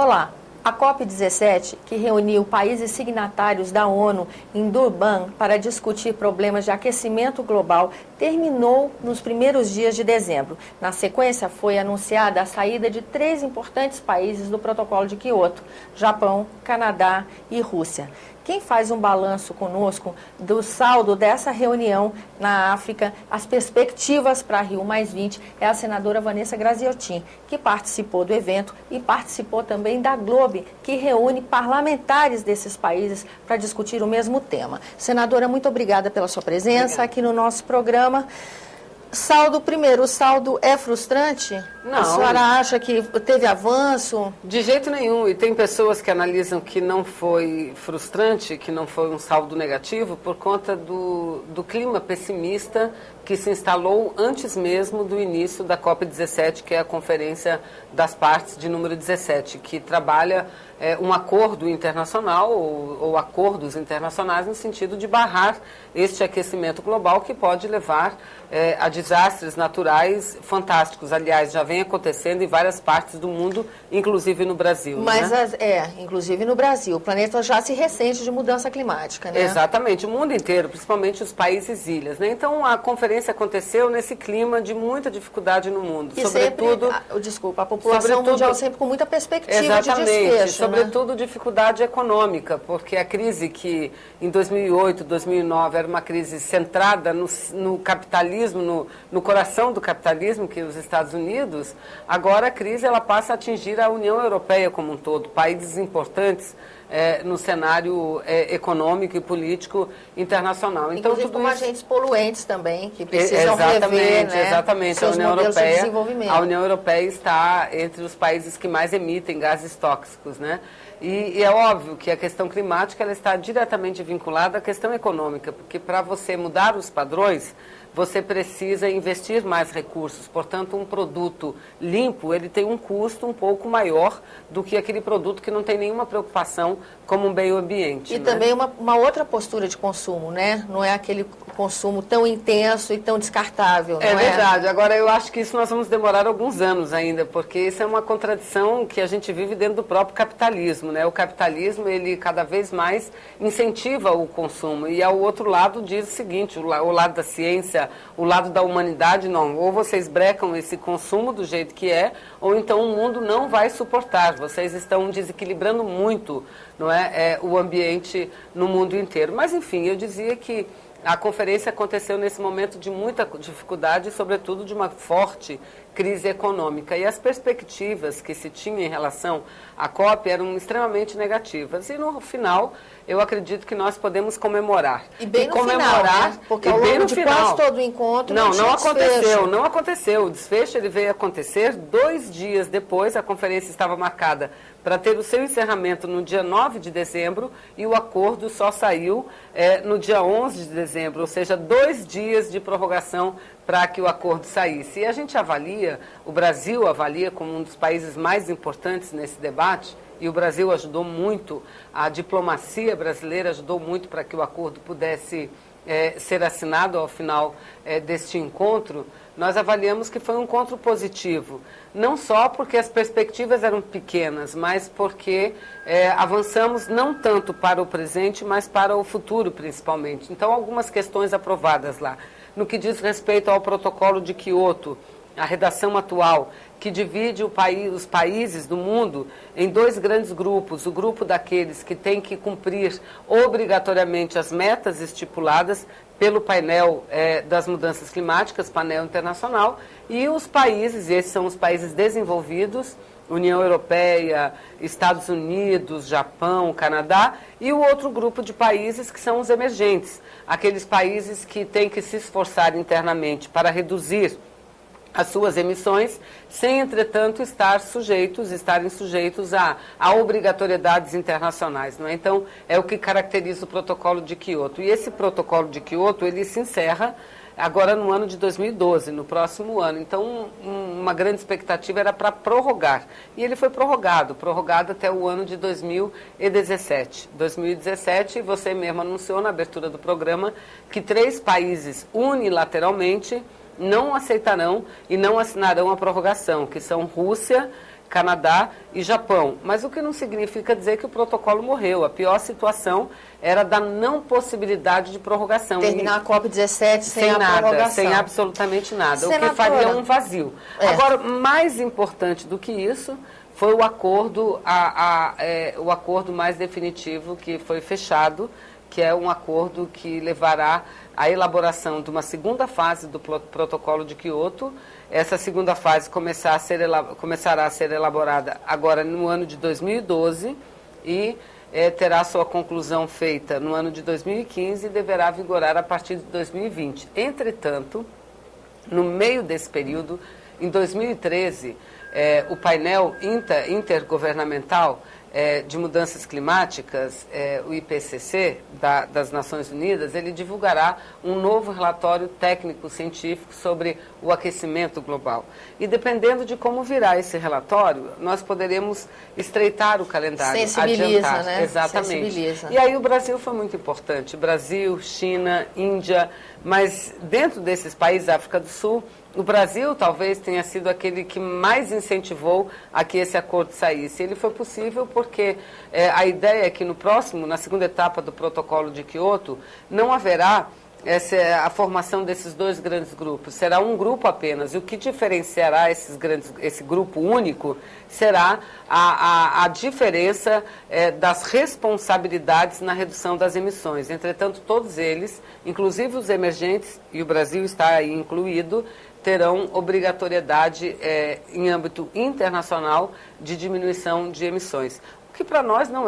Olá, a COP17, que reuniu países signatários da ONU em Durban para discutir problemas de aquecimento global, terminou nos primeiros dias de dezembro. Na sequência, foi anunciada a saída de 3 importantes países do Protocolo de Quioto: Japão, Canadá e Rússia. Quem faz um balanço conosco do saldo dessa reunião na África, as perspectivas para Rio+20, é a senadora Vanessa Graziotin, que participou do evento e participou também da Globe, que reúne parlamentares desses países para discutir o mesmo tema. Senadora, muito obrigada pela sua presença aqui no nosso programa. Primeiro, o saldo é frustrante? Não. A senhora acha que teve avanço? De jeito nenhum. E tem pessoas que analisam que não foi frustrante, que não foi um saldo negativo, por conta do clima pessimista que se instalou antes mesmo do início da COP17, que é a Conferência das Partes de número 17, que trabalha um acordo internacional ou acordos internacionais no sentido de barrar este aquecimento global que pode levar a desastres naturais fantásticos. Aliás, já vem acontecendo em várias partes do mundo, inclusive no Brasil. Mas, né? Inclusive no Brasil. O planeta já se ressente de mudança climática, né? Exatamente, o mundo inteiro, principalmente os países ilhas, né? Então, a conferência aconteceu nesse clima de muita dificuldade no mundo. E sobretudo, a população mundial sempre com muita perspectiva de desfecho. Sobretudo dificuldade econômica, porque a crise que em 2008, 2009 era uma crise centrada no capitalismo, no coração do capitalismo, que é os Estados Unidos, agora a crise ela passa a atingir a União Europeia como um todo, países importantes no cenário econômico e político internacional. Então, inclusive tudo como isso... agentes poluentes também, que precisam rever, né, exatamente. seus modelos de desenvolvimento. A União Europeia está entre os países que mais emitem gases tóxicos, né? E é óbvio que a questão climática ela está diretamente vinculada à questão econômica, porque para você mudar os padrões, você precisa investir mais recursos. Portanto, um produto limpo, ele tem um custo um pouco maior do que aquele produto que não tem nenhuma preocupação como um meio ambiente. E também uma outra postura de consumo, né? Não é aquele consumo tão intenso e tão descartável. É verdade. Agora, eu acho que isso nós vamos demorar alguns anos ainda, porque isso é uma contradição que a gente vive dentro do próprio capitalismo, né? O capitalismo, ele cada vez mais incentiva o consumo. E ao outro lado diz o seguinte, o lado da ciência, o lado da humanidade, não. Ou vocês brecam esse consumo do jeito que é, ou então o mundo não vai suportar. Vocês estão desequilibrando muito, não é, o ambiente no mundo inteiro. Mas, enfim, eu dizia que a conferência aconteceu nesse momento de muita dificuldade e, sobretudo, de uma forte crise econômica. E as perspectivas que se tinha em relação à COP eram extremamente negativas. E, no final, eu acredito que nós podemos comemorar. E bem no final, né? Porque ao longo de quase todo o encontro não aconteceu. Não aconteceu. O desfecho ele veio acontecer 2 dias depois. A conferência estava marcada para ter o seu encerramento no dia 9 de dezembro e o acordo só saiu no dia 11 de dezembro, ou seja, 2 dias de prorrogação para que o acordo saísse. E a gente avalia, o Brasil avalia como um dos países mais importantes nesse debate, e o Brasil ajudou muito, a diplomacia brasileira ajudou muito para que o acordo pudesse ser assinado ao final deste encontro. Nós avaliamos que foi um encontro positivo, não só porque as perspectivas eram pequenas, mas porque avançamos não tanto para o presente, mas para o futuro, principalmente. Então, algumas questões aprovadas lá. No que diz respeito ao protocolo de Quioto, a redação atual, que divide os países do mundo em 2 grandes grupos. O grupo daqueles que têm que cumprir obrigatoriamente as metas estipuladas pelo painel das mudanças climáticas, painel internacional, e os países, esses são os países desenvolvidos, União Europeia, Estados Unidos, Japão, Canadá, e o outro grupo de países que são os emergentes, aqueles países que têm que se esforçar internamente para reduzir as suas emissões, sem, entretanto, estarem sujeitos a obrigatoriedades internacionais. Não é? Então, é o que caracteriza o protocolo de Quioto. E esse protocolo de Quioto, ele se encerra agora no ano de 2012, no próximo ano. Então, uma grande expectativa era para prorrogar. E ele foi prorrogado até o ano de 2017. 2017, você mesmo anunciou na abertura do programa que 3 países unilateralmente não aceitarão e não assinarão a prorrogação, que são Rússia, Canadá e Japão. Mas o que não significa dizer que o protocolo morreu. A pior situação era da não possibilidade de prorrogação. Terminar a COP17 sem a nada, prorrogação. sem absolutamente nada, Senadora, o que faria um vazio. Agora, mais importante do que isso foi o acordo, o acordo mais definitivo que foi fechado, que é um acordo que levará à elaboração de uma segunda fase do protocolo de Quioto. Essa segunda fase começará a ser elaborada agora no ano de 2012 e terá sua conclusão feita no ano de 2015 e deverá vigorar a partir de 2020. Entretanto, no meio desse período, em 2013, o painel intergovernamental de mudanças climáticas, o IPCC, das Nações Unidas, ele divulgará um novo relatório técnico-científico sobre o aquecimento global. E dependendo de como virá esse relatório, nós poderemos estreitar o calendário, adiantar. Né? Exatamente. Sensibiliza. E aí o Brasil foi muito importante. Brasil, China, Índia, mas dentro desses países, África do Sul, o Brasil talvez tenha sido aquele que mais incentivou a que esse acordo saísse. Ele foi possível porque a ideia é que na segunda etapa do protocolo de Quioto, não haverá a formação desses dois grandes grupos. Será um grupo apenas. E o que diferenciará esse grupo único será a diferença das responsabilidades na redução das emissões. Entretanto, todos eles, inclusive os emergentes, e o Brasil está aí incluído, terão obrigatoriedade em âmbito internacional de diminuição de emissões. O que para nós não